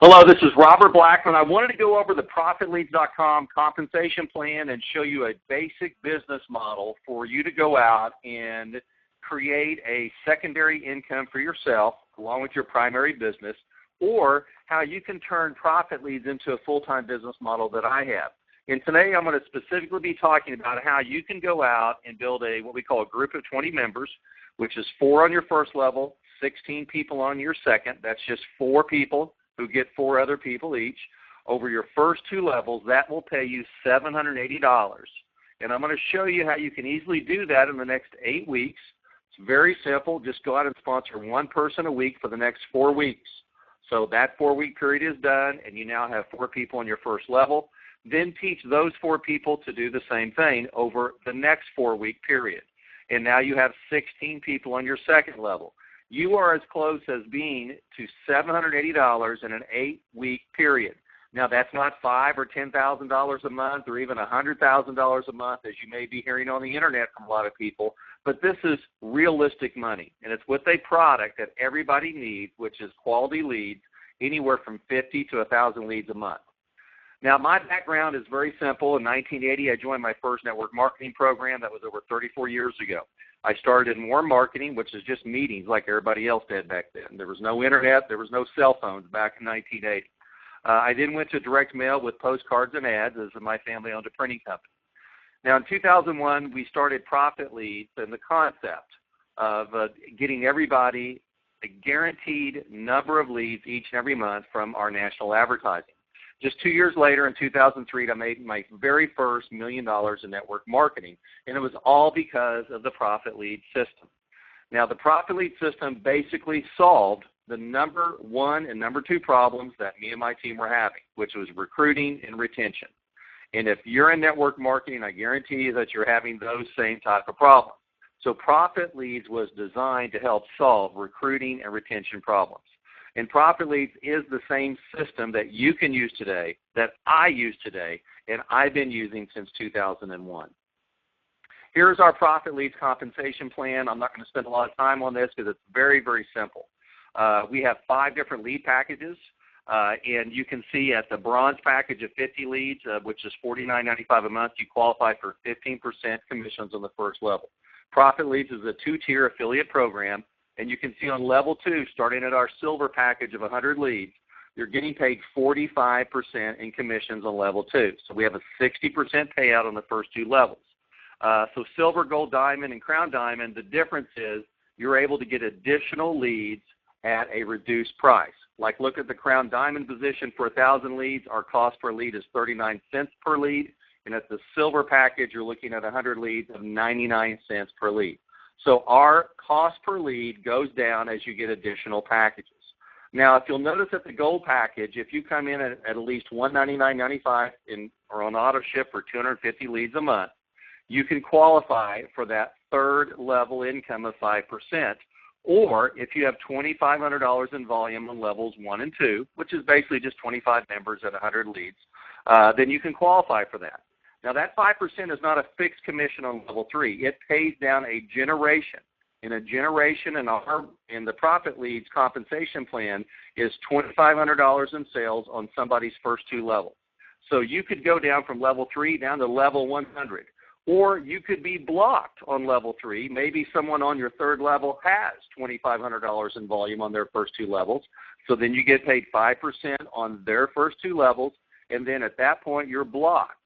Hello, this is Robert Blackman. I wanted to go over the ProfitLeads.com compensation plan and show you a basic business model for you to go out and create a secondary income for yourself along with your primary business, or how you can turn Profit Leads into a full-time business model that I have. And today I'm going to specifically be talking about how you can go out and build what we call a group of 20 members, which is 4 on your first level, 16 people on your second. That's just 4 people who get 4 other people each. Over your first 2 levels, that will pay you $780. And I'm going to show you how you can easily do that in the next 8 weeks. It's very simple. Just go out and sponsor 1 person a week for the next 4 weeks. So that 4-week period is done, and you now have 4 people on your first level. Then teach those 4 people to do the same thing over the next 4-week period. And now you have 16 people on your second level. You are as close as being to $780 in an 8-week period. Now, that's not $5,000 or $10,000 a month or even $100,000 a month, as you may be hearing on the internet from a lot of people, but this is realistic money, and it's with a product that everybody needs, which is quality leads, anywhere from 50 to 1,000 leads a month. Now, my background is very simple. In 1980, I joined my first network marketing program. That was over 34 years ago. I started in warm marketing, which is just meetings like everybody else did back then. There was no internet. There was no cell phones back in 1980. I then went to direct mail with postcards and ads, as my family owned a printing company. Now, in 2001, we started Profit Leads and the concept of getting everybody a guaranteed number of leads each and every month from our national advertising. Just 2 years later, in 2003, I made my very first $1 million in network marketing, and it was all because of the Profit Lead system. Now, the Profit Lead system basically solved the number 1 and number 2 problems that me and my team were having, which was recruiting and retention. And if you're in network marketing, I guarantee you that you're having those same type of problems. So Profit Leads was designed to help solve recruiting and retention problems. And Profit Leads is the same system that you can use today, that I use today, and I've been using since 2001. Here's our Profit Leads compensation plan. I'm not going to spend a lot of time on this because it's very, very simple. We have 5 different lead packages, and you can see at the bronze package of 50 leads, which is $49.95 a month, you qualify for 15% commissions on the first level. Profit Leads is a 2-tier affiliate program. And you can see on level 2, starting at our silver package of 100 leads, you're getting paid 45% in commissions on level 2. So we have a 60% payout on the first 2 levels. So silver, gold, diamond, and crown diamond, the difference is you're able to get additional leads at a reduced price. Like look at the crown diamond position for 1,000 leads. Our cost per lead is 39 cents per lead. And at the silver package, you're looking at 100 leads of 99 cents per lead. So our cost per lead goes down as you get additional packages. Now, if you'll notice at the gold package, if you come in at least $199.95 or on auto ship for 250 leads a month, you can qualify for that 3rd level income of 5%. Or if you have $2,500 in volume on levels 1 and 2, which is basically just 25 members at 100 leads, then you can qualify for that. Now, that 5% is not a fixed commission on level 3. It pays down a generation. And a generation in the Profit Leads compensation plan is $2,500 in sales on somebody's first 2 levels. So you could go down from level 3 down to level 100. Or you could be blocked on level 3. Maybe someone on your 3rd level has $2,500 in volume on their first 2 levels. So then you get paid 5% on their first 2 levels, and then at that point you're blocked.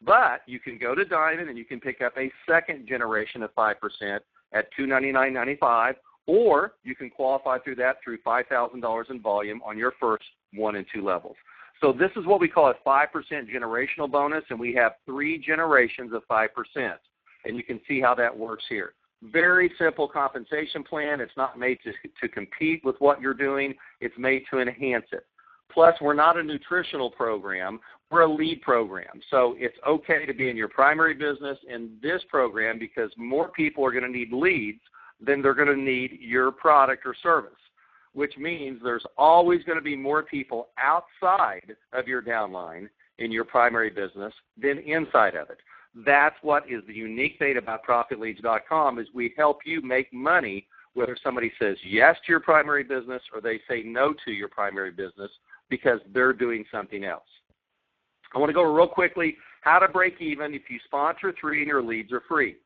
But you can go to Diamond and you can pick up a second generation of 5% at $299.95, or you can qualify through that through $5,000 in volume on your first 1 and 2 levels. So this is what we call a 5% generational bonus, and we have 3 generations of 5%. And you can see how that works here. Very simple compensation plan. It's not made to compete with what you're doing. It's made to enhance it. Plus, we're not a nutritional program. We're a lead program. So it's okay to be in your primary business in this program because more people are going to need leads than they're going to need your product or service, which means there's always going to be more people outside of your downline in your primary business than inside of it. That's what is the unique thing about ProfitLeads.com is we help you make money whether somebody says yes to your primary business or they say no to your primary business because they're doing something else. I want to go real quickly how to break even if you sponsor 3 and your leads are free.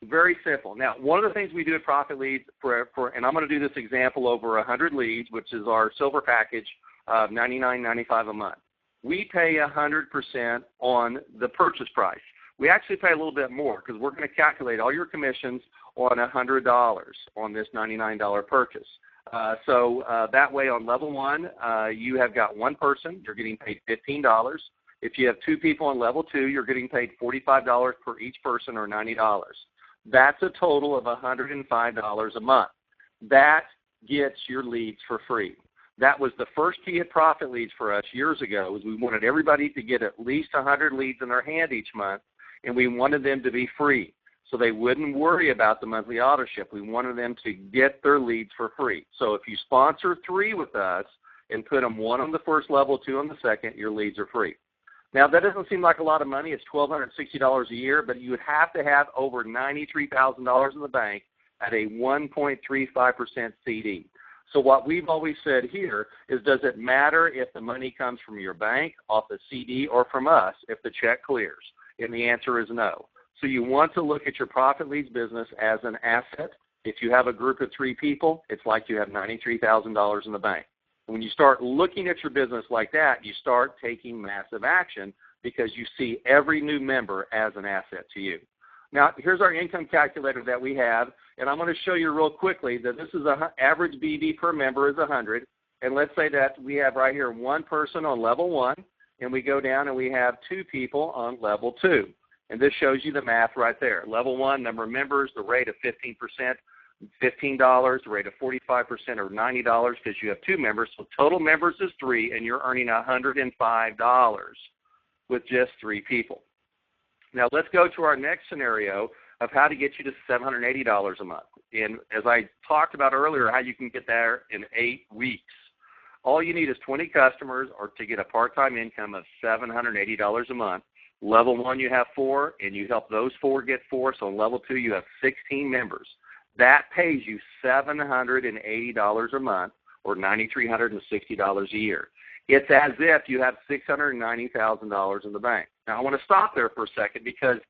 Very simple. Now, one of the things we do at Profit Leads, and I'm going to do this example over 100 leads, which is our silver package of $99.95 a month. We pay 100% on the purchase price. We actually pay a little bit more because we're going to calculate all your commissions on $100 on this $99 purchase. So that way on level 1, you have got one person, you're getting paid $15. If you have 2 people on level 2, you're getting paid $45 per each person or $90. That's a total of $105 a month. That gets your leads for free. That was the first key at Profit Leads for us years ago, was we wanted everybody to get at least 100 leads in their hand each month, and we wanted them to be free so they wouldn't worry about the monthly auto ship. We wanted them to get their leads for free. So if you sponsor 3 with us and put them 1 on the first level, 2 on the second, your leads are free. Now, that doesn't seem like a lot of money. It's $1,260 a year, but you would have to have over $93,000 in the bank at a 1.35% CD. So what we've always said here is, does it matter if the money comes from your bank, off the CD, or from us if the check clears? And the answer is no. So you want to look at your Profit Leads business as an asset. If you have a group of 3 people, it's like you have $93,000 in the bank. When you start looking at your business like that, you start taking massive action because you see every new member as an asset to you. Now, here's our income calculator that we have, and I'm going to show you real quickly that this is average BB per member is 100, and let's say that we have right here 1 person on level 1, and we go down and we have 2 people on level 2. And this shows you the math right there. Level 1, number of members, the rate of 15%. $15, the rate of 45% or $90 because you have 2 members. So total members is 3, and you're earning $105 with just 3 people. Now let's go to our next scenario of how to get you to $780 a month. And as I talked about earlier, how you can get there in 8 weeks. All you need is 20 customers or to get a part-time income of $780 a month. Level 1, you have 4, and you help those 4 get 4. So on level 2, you have 16 members. That pays you $780 a month or $9,360 a year. It's as if you have $690,000 in the bank. Now, I want to stop there for a second because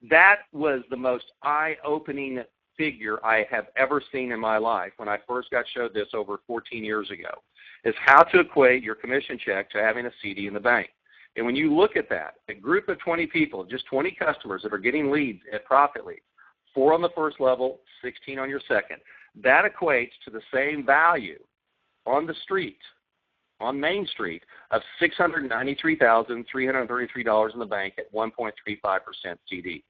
that was the most eye-opening figure I have ever seen in my life when I first got showed this over 14 years ago, is how to equate your commission check to having a CD in the bank. And when you look at that, a group of 20 people, just 20 customers that are getting leads at Profit Leads, 4 on the first level, 16 on your second. That equates to the same value on the street, on Main Street, of $693,333 in the bank at 1.35% CD.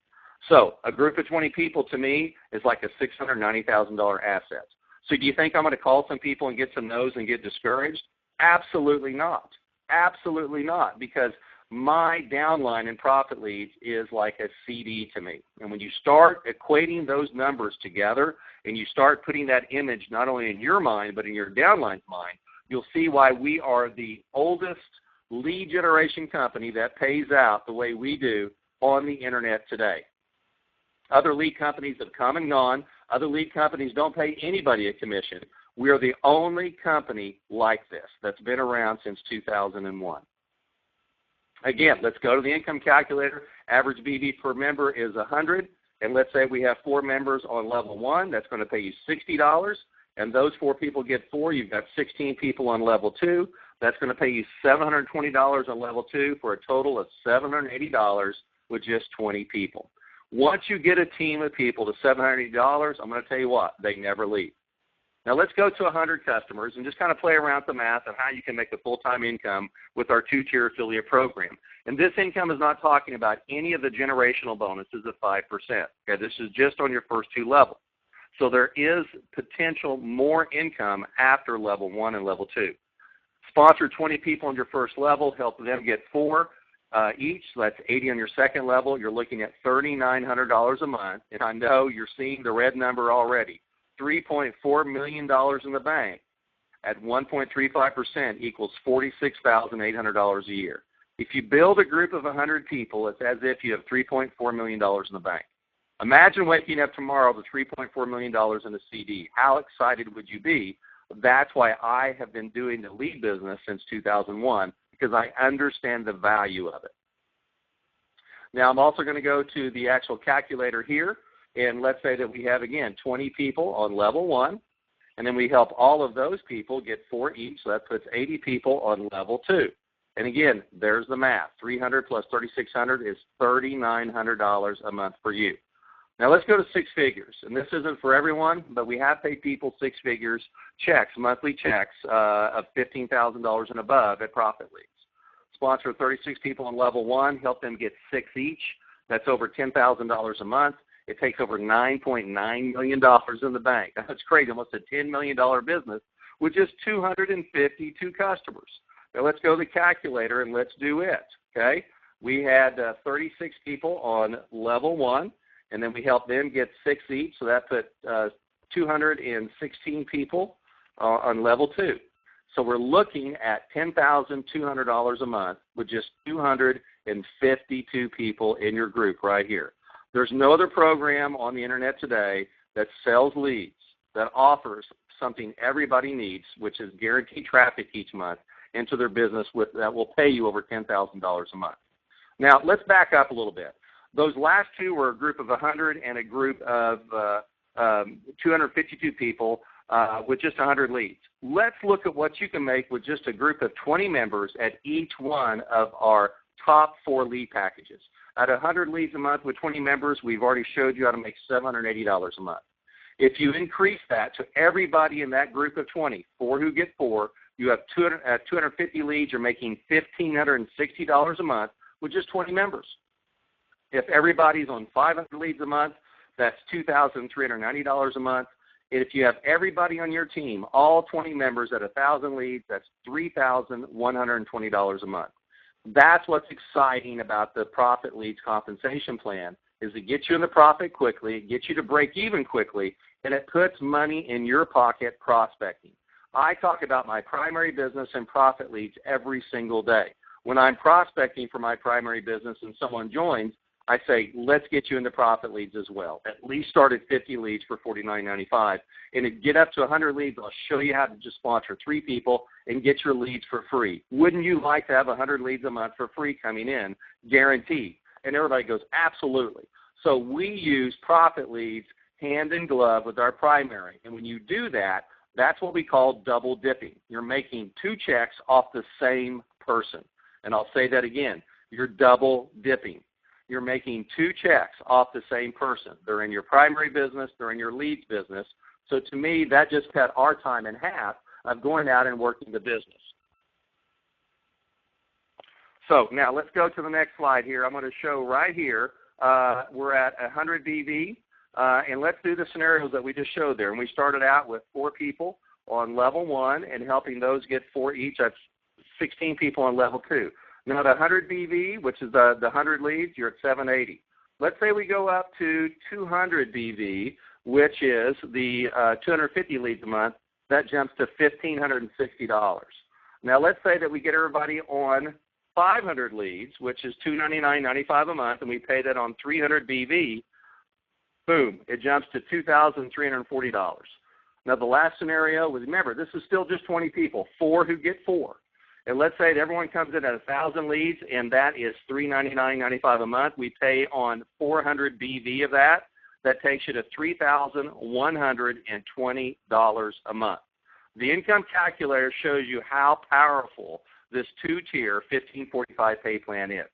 So a group of 20 people, to me, is like a $690,000 asset. So do you think I'm going to call some people and get some no's and get discouraged? Absolutely not. Absolutely not, because my downline in Profit Leads is like a CD to me. And when you start equating those numbers together and you start putting that image not only in your mind but in your downline's mind, you'll see why we are the oldest lead generation company that pays out the way we do on the internet today. Other lead companies have come and gone. Other lead companies don't pay anybody a commission. We are the only company like this that's been around since 2001. Again, let's go to the income calculator. Average BB per member is 100, and let's say we have 4 members on level 1. That's going to pay you $60, and those 4 people get 4. You've got 16 people on level 2. That's going to pay you $720 on level 2 for a total of $780 with just 20 people. Once you get a team of people to $780, I'm going to tell you what, they never leave. Now let's go to 100 customers and just kind of play around with the math of how you can make a full-time income with our 2-tier affiliate program. And this income is not talking about any of the generational bonuses of 5%. Okay, this is just on your first 2 levels. So there is potential more income after level 1 and level 2. Sponsor 20 people on your first level, help them get 4 each. So that's 80 on your second level. You're looking at $3,900 a month. And I know you're seeing the red number already. $3.4 million in the bank at 1.35% equals $46,800 a year. If you build a group of 100 people, it's as if you have $3.4 million in the bank. Imagine waking up tomorrow with $3.4 million in a CD. How excited would you be? That's why I have been doing the lead business since 2001, because I understand the value of it. Now, I'm also going to go to the actual calculator here, and let's say that we have, again, 20 people on level 1, and then we help all of those people get 4 each, so that puts 80 people on level 2. And again, there's the math. 300 plus 3,600 is $3,900 a month for you. Now let's go to 6 figures, and this isn't for everyone, but we have paid people 6 figures checks, monthly checks of $15,000 and above at Profit Leads. Sponsor 36 people on level 1, help them get 6 each. That's over $10,000 a month. It takes over $9.9 million in the bank. That's crazy, almost a $10 million business with just 252 customers. Now let's go to the calculator and let's do it, okay? We had 36 people on level 1, and then we helped them get 6 each, so that put 216 people on level 2. So we're looking at $10,200 a month with just 252 people in your group right here. There's no other program on the internet today that sells leads, that offers something everybody needs, which is guaranteed traffic each month into their business that will pay you over $10,000 a month. Now, let's back up a little bit. Those last two were a group of 100 and a group of 252 people with just 100 leads. Let's look at what you can make with just a group of 20 members at each one of our top 4 lead packages. At 100 leads a month with 20 members, we've already showed you how to make $780 a month. If you increase that to everybody in that group of 20, 4 who get 4, you have 250 leads. You're making $1,560 a month with just 20 members. If everybody's on 500 leads a month, that's $2,390 a month. And if you have everybody on your team, all 20 members at 1,000 leads, that's $3,120 a month. That's what's exciting about the Profit Leads compensation plan, is to get you in the profit quickly, get you to break even quickly, and it puts money in your pocket prospecting. I talk about my primary business and Profit Leads every single day. When I'm prospecting for my primary business and someone joins, I say, let's get you into Profit Leads as well. At least start at 50 leads for $49.95. And to get up to 100 leads, I'll show you how to just sponsor 3 people and get your leads for free. Wouldn't you like to have 100 leads a month for free coming in, guaranteed? And everybody goes, absolutely. So we use Profit Leads hand in glove with our primary. And when you do that, that's what we call double dipping. You're making 2 checks off the same person. And I'll say that again. You're double dipping. You're making 2 checks off the same person. They're in your primary business. They're in your leads business. So to me, that just cut our time in half of going out and working the business. So now let's go to the next slide here. I'm going to show right here. We're at 100 BV, and let's do the scenarios that we just showed there. And we started out with 4 people on level 1 and helping those get 4 each. That's 16 people on level 2. Now, the 100 BV, which is the 100 leads, you're at 780. Let's say we go up to 200 BV, which is the 250 leads a month. That jumps to $1,560. Now, let's say that we get everybody on 500 leads, which is $299.95 a month, and we pay that on 300 BV. Boom, it jumps to $2,340. Now, the last scenario was, remember, this is still just 20 people, 4 who get 4. And let's say that everyone comes in at 1,000 leads, and that is $399.95 a month. We pay on 400 BV of that. That takes you to $3,120 a month. The income calculator shows you how powerful this 2-tier 1545 pay plan is.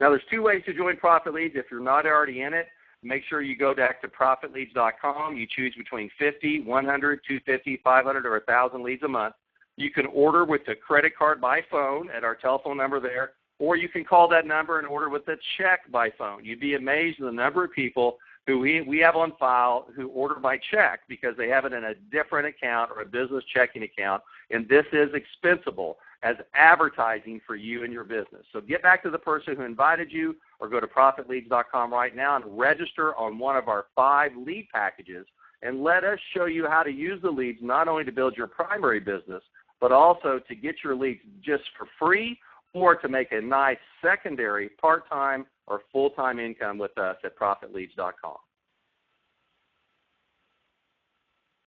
Now, there's 2 ways to join Profit Leads. If you're not already in it, make sure you go back to ProfitLeads.com. You choose between 50, 100, 250, 500, or 1,000 leads a month. You can order with a credit card by phone at our telephone number there, or you can call that number and order with a check by phone. You'd be amazed at the number of people who we have on file who order by check because they have it in a different account or a business checking account, and this is expensible as advertising for you and your business. So get back to the person who invited you, or go to ProfitLeads.com right now and register on one of our 5 lead packages, and let us show you how to use the leads not only to build your primary business, but also to get your leads just for free, or to make a nice secondary part-time or full-time income with us at ProfitLeads.com.